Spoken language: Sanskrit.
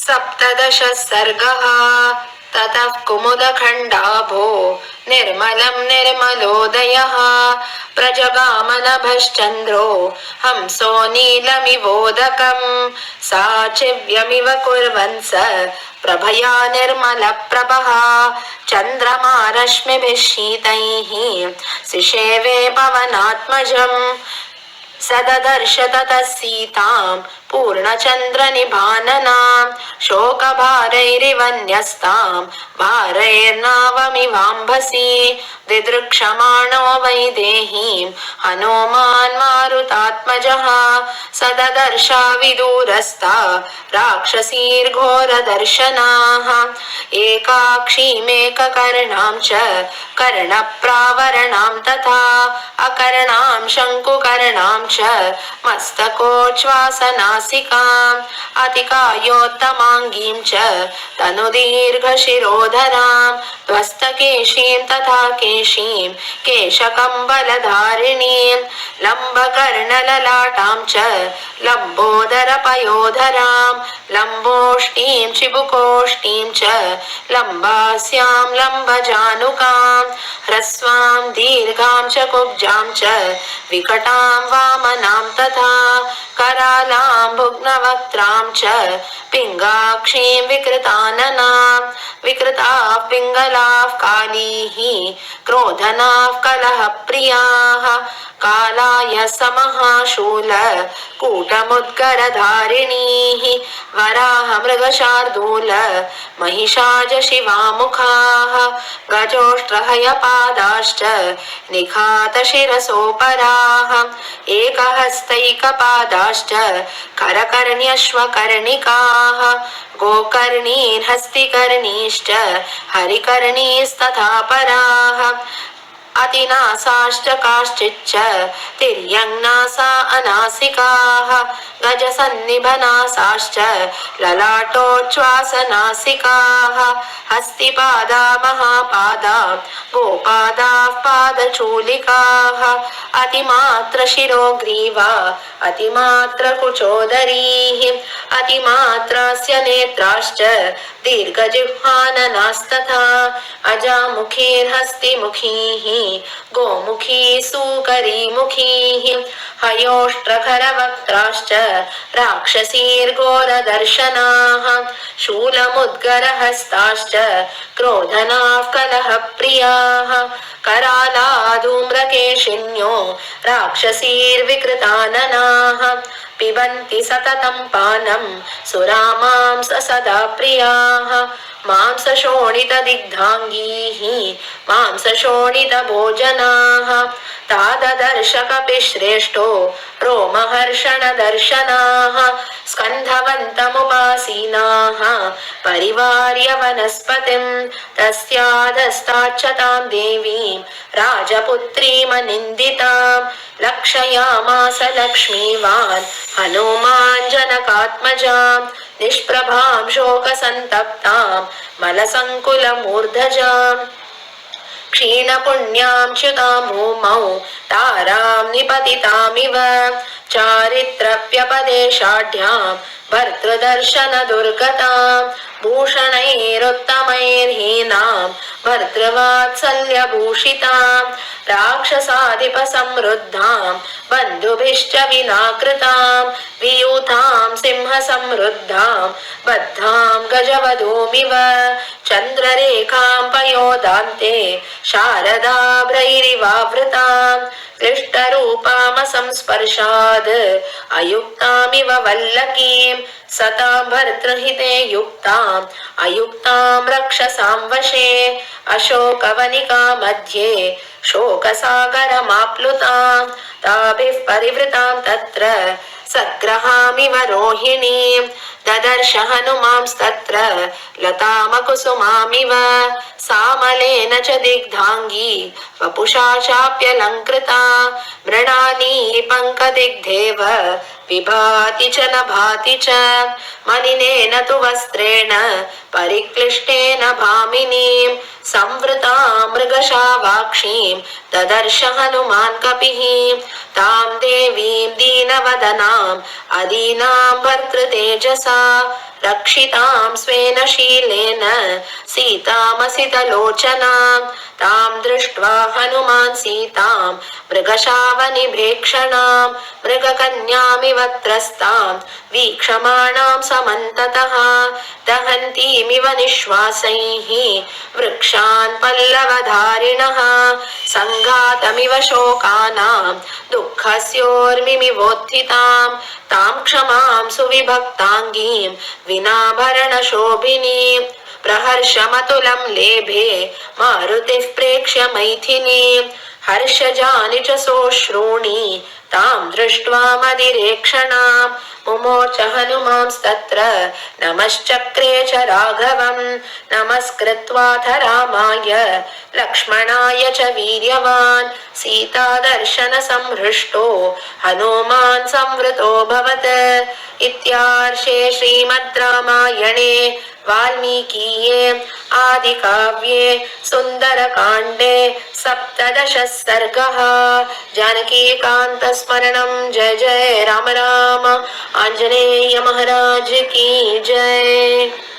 सप्तदश सर्गः। ततः कुमुदखण्डाभो निर्मलं निर्मलोदयः प्रजगामनभश्चन्द्रो हंसो नीलमिवोदकम् साचिव्यमिव कुर्वन् स प्रभया निर्मलप्रभः चन्द्रमा रश्मिभिः शीतैः सिषेवे पवनात्मजम् सददर्श ततः सीतां पूर्णचन्द्रनिभाननां शोकभारैरिव न्यस्तां भारैर्नावमिवाम्भसि दिदृक्षमाणो वैदेहीं हनूमान् मारुतात्मजः सददर्शाविदूरस्था राक्षसीर्घोरदर्शनाः एकाक्षीमेककर्णां च कर्णप्रावरणां तथा अकर्णां शङ्कुकर्णां च मस्तकोच्छ्वासनासिकाम् अतिकायोत्तमाङ्गीं च तनुदीर्घशिरोधरां त्वस्तकेशीं तथा केशीं केशकम्बलधारिणीं लम्बकर्णललाटां च लम्बोदरपयोधरां लम्बोष्टीं चिबुकोष्टीं च लम्बास्यां लम्बजानुकां ह्रस्वां दीर्घां च कुब्जां च विकटां वामनां तथा करालां भुग्नवक्त्रां च पिङ्गाक्षीं विकृताननां विकृताः पिङ्गलाः कालीः क्रोधनाः कलहप्रियाः कालाय समहाशूल कूटमुद्गरधारिणीः वराहमृगशार्दूल महिषाज शिवामुखाः गजोष्ट्रहयपादाश्च निखातशिरसोपराः एकहस्तैकपादाश्च करकर्ण्यश्वकर्णिकाः गोकर्णीर्हस्तिकर्णीश्च हरिकर्णीस्तथा पराः अतिनासाश्च काश्चिच्च तिर्यङ्नासा अनासिकाः गजसन्निभनासाश्च ललाटोच्छ्वासनासिकाः हस्तिपादा महापादा गोपादाः पादचूलिकाः अतिमात्रशिरोग्रीवा अतिमात्रकुचोदरीः अतिमात्रास्य नेत्राश्च दीर्घजिह्वाननास्तथा अजामुखीर्हस्तिमुखीः गोमुखी सूकरीमुखीः हयोष्ट्रखरवक्त्राश्च राक्षसीर्घोरदर्शनाः शूलमुद्गरहस्ताश्च क्रोधनाः कलहप्रियाः कराला धूम्रकेशिन्यो राक्षसीर्विकृताननाः पिबन्ति सततं पानं सुरामांस सदा प्रियाः मांसशोणितदिग्धाङ्गीः मांसशोणितभोजनाः ताददर्शकपिश्रेष्ठो रोमहर्षणदर्शनाः स्कन्धवन्तमुपासीनाः परिवार्य वनस्पतिं तस्याधस्ताच्च तां देवीं राजपुत्रीमनिन्दितां लक्षयामास लक्ष्मीवान् हनूमान् जनकात्मजां निष्प्रभां शोकसन्तप्तां मलसङ्कुलमूर्धजाम् क्षीणपुण्यां च्युतां भूमौ तारां निपतितामिव चारित्रप्यपदेशाढ्यां भर्तृदर्शनदुर्गतां भूषणैरुत्तमैर्हीनां भर्तृवात्सल्यभूषितां राक्षसाधिपसमृद्धां बन्धुभिश्च विनाकृतां वियूतां सिंहसमृद्धां बद्धां गजवधूमिव चन्द्ररेखां पयोदान्ते शारदाभ्रैरिवावृतां क्लिष्टरूपामसंस्पर्शाद् अयुक्तामिव वल्लकीं सतां भर्तृहिते युक्ताम् अयुक्तां रक्षसां वशे अशोकवनिका मध्ये शोकसागरमाप्लुतां ताभिः परिवृतां तत्र सग्रहामिव रोहिणीं ददर्श हनुमांस्तत्र लतामकुसुमामिव सामलेन च दिग्धाङ्गी वपुषा चाप्यलङ्कृता मृणाली पङ्कदिग्धेव विभाति च न भाति च मलिनेन तु वस्त्रेण परिक्लिष्टेन भामिनीं संवृता मृगशावाक्षीं ददर्श हनुमान् कपिः तां देवीं दीनवदनाम् अदीनां भर्तृतेजसा रक्षितां स्वेन शीलेन सीतामसितलोचनां तां दृष्ट्वा हनुमान् सीतां मृगशावनिभेक्षणां मृगकन्यामिव त्रस्तां वीक्षमाणां समन्ततः दहन्तीमिव निःश्वासैः वृक्षान् पल्लवधारिणः सङ्घातमिव शोकानां दुःखस्योर्मिमिवोत्थितां तां क्षमां सुविभक्ताङ्गीं विनाभरणशोभिनीं प्रहर्षमतुलं लेभे मारुतिः प्रेक्ष्य मैथिलीं हर्षजानि च सोऽश्रूणि तां दृष्ट्वा मदिरेक्षणां मुमोच हनुमांस्तत्र नमश्चक्रे च राघवं नमस्कृत्वाथ रामाय लक्ष्मणाय च वीर्यवान् सीतादर्शन संहृष्टो हनुमान् संवृतोऽभवत्। इत्यार्षे श्रीमद् रामायणे वाल्मीकीये आदिकाव्ये सुन्दरकाण्डे सप्तदशः सर्गः। जानकीकान्तस्मरणं जय जय राम राम। आञ्जनेय महाराज की जय।